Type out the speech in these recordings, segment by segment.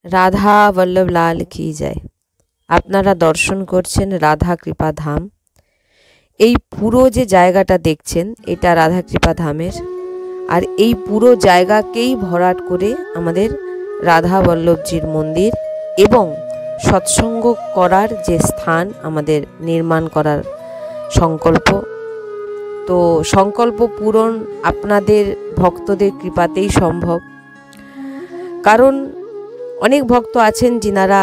রাধা বল্লভ লাল কি যায়। আপনারা দর্শন করছেন রাধা কৃপা ধাম। এই পুরো যে জায়গাটা দেখছেন এটা রাধা কৃপা ধামের, আর এই পুরো জায়গাকেই ভরাট করে আমাদের রাধা বল্লভজির মন্দির এবং সৎসঙ্গ করার যে স্থান আমাদের নির্মাণ করার সংকল্প। তো সংকল্প পূরণ আপনাদের ভক্তদের কৃপাতেই সম্ভব, কারণ অনেক ভক্ত আছেন যিনারা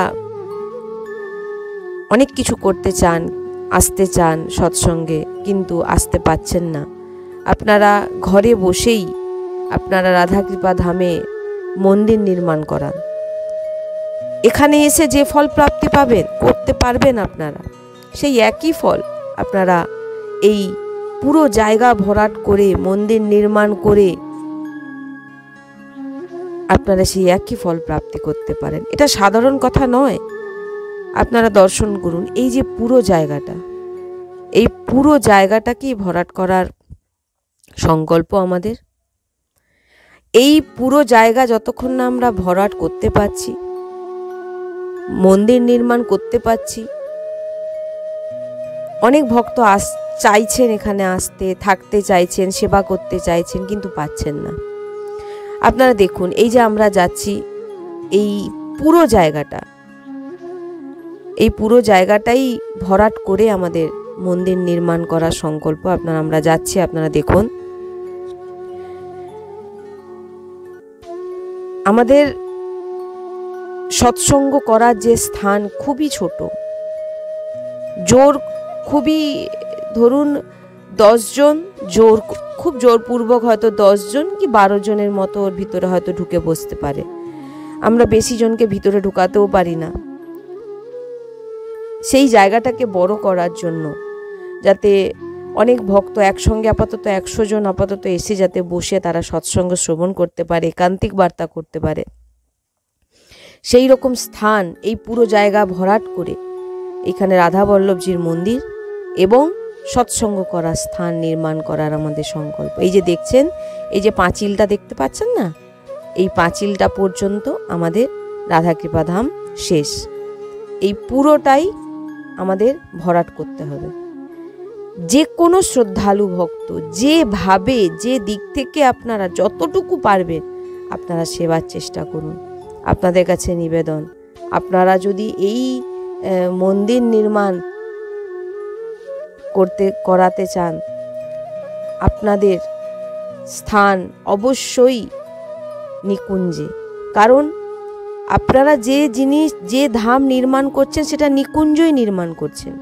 অনেক কিছু করতে চান, আসতে চান সৎসঙ্গে, কিন্তু আসতে পাচ্ছেন না। আপনারা ঘরে বসেই আপনারা রাধা কৃপা ধামে মন্দির নির্মাণ করান। এখানে এসে যে ফল প্রাপ্তি পাবেন, করতে পারবেন আপনারা, সেই একই ফল আপনারা এই পুরো জায়গা ভরাট করে মন্দির নির্মাণ করে আপনারা সেই একই ফল প্রাপ্তি করতে পারেন। এটা সাধারণ কথা নয়। আপনারা দর্শন করুন এই যে পুরো জায়গাটা, এই পুরো জায়গাটাকেই ভরাট করার সংকল্প আমাদের। এই পুরো জায়গা যতক্ষণ না আমরা ভরাট করতে পারছি, মন্দির নির্মাণ করতে পারছি, অনেক ভক্ত চাইছেন এখানে আসতে, থাকতে চাইছেন, সেবা করতে চাইছেন, কিন্তু পাচ্ছেন না। আপনারা দেখুন এই যে আমরা যাচ্ছি, এই পুরো জায়গাটা, এই পুরো জায়গাটাই ভরাট করে আমাদের মন্দির নির্মাণ করার সংকল্প। আমরা যাচ্ছি, আপনারা দেখুন। আমাদের সৎসঙ্গ করার যে স্থান খুবই ছোট, খুবই ধরুন 10 জন, খুব জোরপূর্বক হয়তো 10 জন কি 12 জনের মতো ওর ভিতরে হয়তো ঢুকে বসতে পারে। আমরা বেশি জনকে ভিতরে ঢুকাতেও পারি না। সেই জায়গাটাকে বড় করার জন্য, যাতে অনেক ভক্ত একসঙ্গে আপাতত 100 জন আপাতত এসে যাতে বসে তারা সৎসঙ্গ শ্রবণ করতে পারে, একান্তিক বার্তা করতে পারে, সেই রকম স্থান এই পুরো জায়গা ভরাট করে এখানে রাধা বল্লভজির মন্দির এবং সৎসঙ্গ করার স্থান নির্মাণ করার আমাদের সংকল্প। এই যে দেখছেন, এই যে পাঁচিলটা দেখতে পাচ্ছেন না, এই পাঁচিলটা পর্যন্ত আমাদের রাধা কৃপা ধাম শেষ। এই পুরোটাই আমাদের ভরাট করতে হবে। যে কোনো শ্রদ্ধালু ভক্ত যেভাবে, যে দিক থেকে আপনারা যতটুকু পারবেন আপনারা সেবার চেষ্টা করুন। আপনাদের কাছে নিবেদন, আপনারা যদি এই মন্দির নির্মাণ করাতে চান, আপনাদের স্থান অবশ্যই নিকুঞ্জে। কারণ আপনারা যে জিনিস, যে ধাম নির্মাণ করছেন সেটা নিকুঞ্জই নির্মাণ করছেন।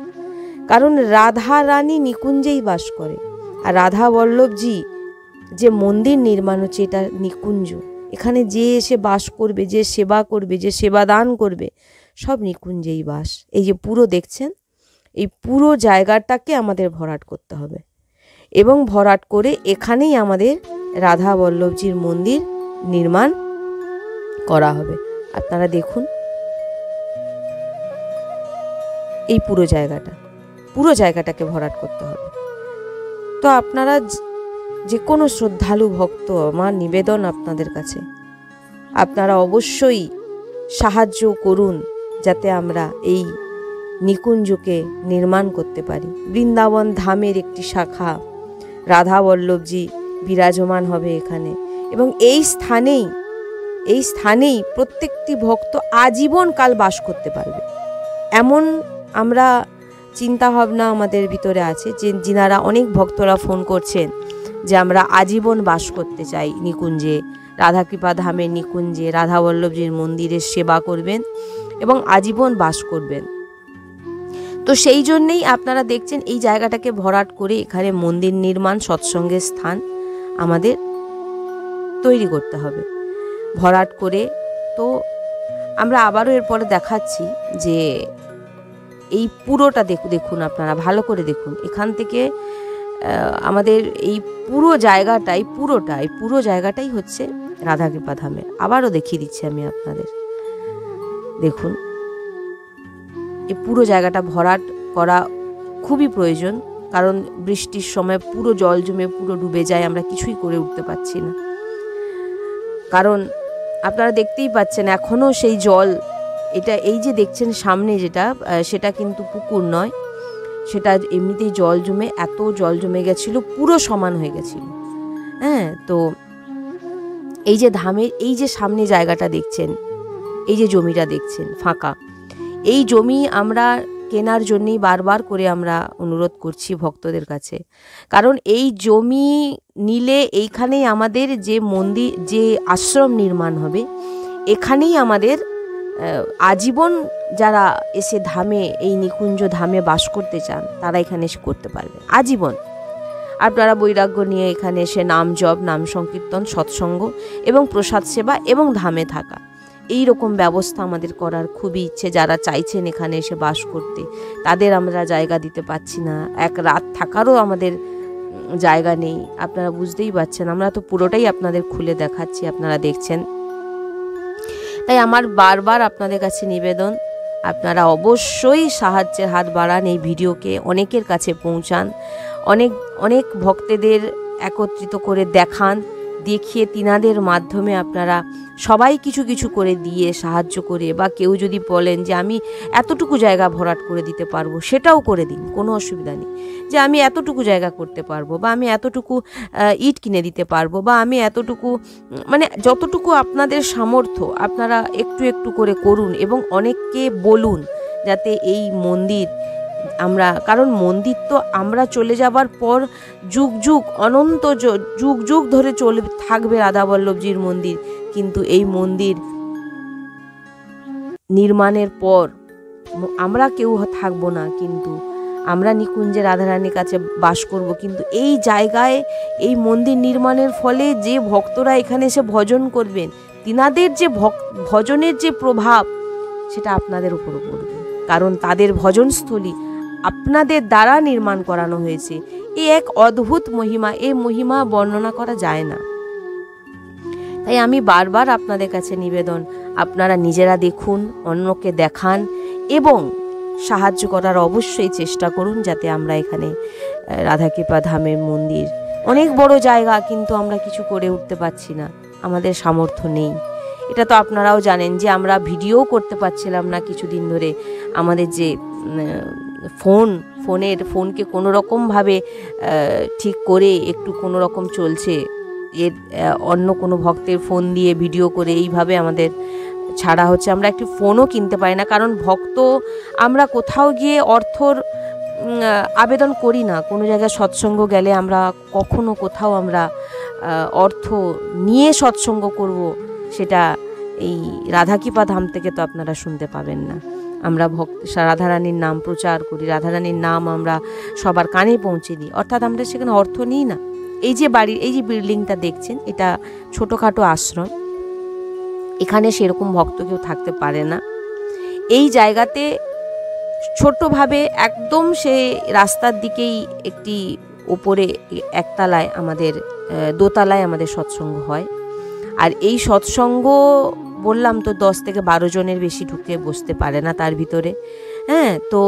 কারণ রাধা রানী নিকুঞ্জেই বাস করে, আর রাধা বল্লভজি যে মন্দির নির্মাণ হচ্ছে এটা নিকুঞ্জ। এখানে যে এসে বাস করবে, যে সেবা করবে, যে সেবা দান করবে, সব নিকুঞ্জেই বাস। এই যে পুরো দেখছেন, এই পুরো জায়গাটাকে আমাদের ভরাট করতে হবে এবং ভরাট করে এখানেই আমাদের রাধা বল্লভজির মন্দির নির্মাণ করা হবে। আপনারা দেখুন এই পুরো জায়গাটাকে ভরাট করতে হবে। তো আপনারা যে কোনো শ্রদ্ধালু ভক্ত, আমার নিবেদন আপনাদের কাছে, আপনারা অবশ্যই সাহায্য করুন যাতে আমরা এই নিকুঞ্জকে নির্মাণ করতে পারি। বৃন্দাবন ধামের একটি শাখা রাধা বল্লভজি বিরাজমান হবে এখানে, এবং এই স্থানেই প্রত্যেকটি ভক্ত আজীবন কাল বাস করতে পারবে। এমন আমরা চিন্তা ভাবনা আমাদের ভিতরে আছে, যে যিনারা অনেক ভক্তরা ফোন করছেন যে আমরা আজীবন বাস করতে চাই নিকুঞ্জে, রাধা কৃপা ধামের নিকুঞ্জে রাধা বল্লভজির মন্দিরের সেবা করবেন এবং আজীবন বাস করবেন। তো সেই জন্যেই আপনারা দেখছেন এই জায়গাটাকে ভরাট করে এখানে মন্দির নির্মাণ, সৎসঙ্গের স্থান আমাদের তৈরি করতে হবে ভরাট করে। তো আমরা আবারও এরপরে দেখাচ্ছি যে এই পুরোটা দেখুন, আপনারা ভালো করে দেখুন। এখান থেকে আমাদের এই পুরো জায়গাটাই হচ্ছে রাধা কৃপা ধামের। আবারও দেখিয়ে দিচ্ছি আমি আপনাদের, দেখুন এই পুরো জায়গাটা ভরাট করা খুবই প্রয়োজন, কারণ বৃষ্টির সময় পুরো জল জমে পুরো ডুবে যায়, আমরা কিছুই করে উঠতে পারছি না। কারণ আপনারা দেখতেই পাচ্ছেন এখনও সেই জল, এটা এই যে দেখছেন সামনে যেটা, সেটা কিন্তু পুকুর নয়, সেটা এমনিতেই জল জমে, এত জল জমে গেছিলো, পুরো সমান হয়ে গেছিল। হ্যাঁ, তো এই যে ধামের এই যে সামনে জায়গাটা দেখছেন, এই যে জমিটা দেখছেন ফাঁকা, এই জমি আমরা কেনার জন্যই বারবার করে আমরা অনুরোধ করছি ভক্তদের কাছে। কারণ এই জমি নিলে এইখানেই আমাদের যে মন্দির, যে আশ্রম নির্মাণ হবে, এখানেই আমাদের আজীবন যারা এসে ধামে, এই নিকুঞ্জ ধামে বাস করতে চান, তারা এখানে এসে করতে পারবে আজীবন। আপনারা বৈরাগ্য নিয়ে এখানে এসে নাম জপ, নাম সংকীর্তন, সৎসঙ্গ এবং প্রসাদ সেবা এবং ধামে থাকা, এই রকম ব্যবস্থা আমাদের করার খুবই ইচ্ছে। যারা চাইছেন এখানে এসে বাস করতে, তাদের আমরা জায়গা দিতে পারছি না, এক রাত থাকারও আমাদের জায়গা নেই। আপনারা বুঝতেই পারছেন, আমরা তো পুরোটাই আপনাদের খুলে দেখাচ্ছি, আপনারা দেখছেন। তাই আমার বারবার আপনাদের কাছে নিবেদন, আপনারা অবশ্যই সাহায্যের হাত বাড়ান, এই ভিডিওকে অনেকের কাছে পৌঁছান, অনেক অনেক ভক্তদের একত্রিত করে দেখান, দেখিয়ে তিনাদের মাধ্যমে আপনারা সবাই কিছু কিছু করে দিয়ে সাহায্য করে, বা কেউ যদি বলেন যে আমি এতটুকু জায়গা ভরাট করে দিতে পারবো, সেটাও করে দিন, কোনো অসুবিধা নেই। যে আমি এতটুকু জায়গা করতে পারবো, বা আমি এতটুকু ইট কিনে দিতে পারবো, বা আমি এতটুকু, মানে যতটুকু আপনাদের সামর্থ্য আপনারা একটু একটু করে করুন, এবং অনেককে বলুন যাতে এই মন্দির আমরা, কারণ মন্দির তো আমরা চলে যাবার পর যুগ যুগ, অনন্ত যুগ যুগ ধরে চলে থাকবে রাধাবল্লভজির মন্দির, কিন্তু এই মন্দির নির্মাণের পর আমরা কেউ থাকবো না, কিন্তু আমরা নিকুঞ্জে রাধারানীর কাছে বাস করব। কিন্তু এই জায়গায় এই মন্দির নির্মাণের ফলে যে ভক্তরা এখানে এসে ভজন করবেন, তিনাদের যে ভজনের যে প্রভাব, সেটা আপনাদের উপরও পড়বে, কারণ তাদের ভজনস্থলী আপনাদের দ্বারা নির্মাণ করানো হয়েছে। এই এক অদ্ভুত মহিমা, এই মহিমা বর্ণনা করা যায় না। তাই আমি বারবার আপনাদের কাছে নিবেদন, আপনারা নিজেরা দেখুন, অন্যকে দেখান এবং সাহায্য করার অবশ্যই চেষ্টা করুন, যাতে আমরা এখানে রাধাকৃপা ধামের মন্দির, অনেক বড় জায়গা, কিন্তু আমরা কিছু করে উঠতে পারছি না, আমাদের সামর্থ্য নেই। এটা তো আপনারাও জানেন যে আমরা ভিডিও করতে পারছিলাম না কিছুদিন ধরে। আমাদের যে ফোনকে কোনো রকমভাবে ঠিক করে একটু কোনো রকম চলছে, এর অন্য কোনো ভক্তের ফোন দিয়ে ভিডিও করে এইভাবে আমাদের ছাড়া হচ্ছে। আমরা একটি ফোনও কিনতে পারি না, কারণ ভক্ত, আমরা কোথাও গিয়ে অর্থর আবেদন করি না। কোনো জায়গায় সৎসঙ্গ গেলে আমরা কখনো কোথাও আমরা অর্থ নিয়ে সৎসঙ্গ করব, সেটা এই রাধাকৃপা ধাম থেকে তো আপনারা শুনতে পাবেন না। আমরা রাধারানীর নাম প্রচার করি, রাধারানীর নাম আমরা সবার কানে পৌঁছে দিই, অর্থাৎ আমরা সেখানে অর্থ নিই না। এই যে বাড়ির এই যে বিল্ডিংটা দেখছেন, এটা ছোটোখাটো আশ্রম, এখানে সেরকম ভক্ত কেউ থাকতে পারে না। এই জায়গাতে ছোট্টভাবে একদম সে রাস্তার দিকেই একটি ওপরে একতলায় আমাদের, দোতলায় আমাদের সৎসঙ্গ হয়। আর এই সৎসঙ্গ বললাম তো 10 থেকে 12 জনের বেশি ঢুকে বসতে পারে না তার ভিতরে। হ্যাঁ, তো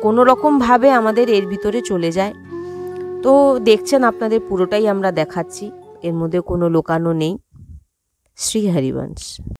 কোনো রকমভাবে আমাদের এর ভিতরে চলে যায়। তো দেখছেন, আপনাদের পুরোটাই আমরা দেখাচ্ছি, এর মধ্যে কোনো লোকানো নেই। শ্রী হরিবংশ।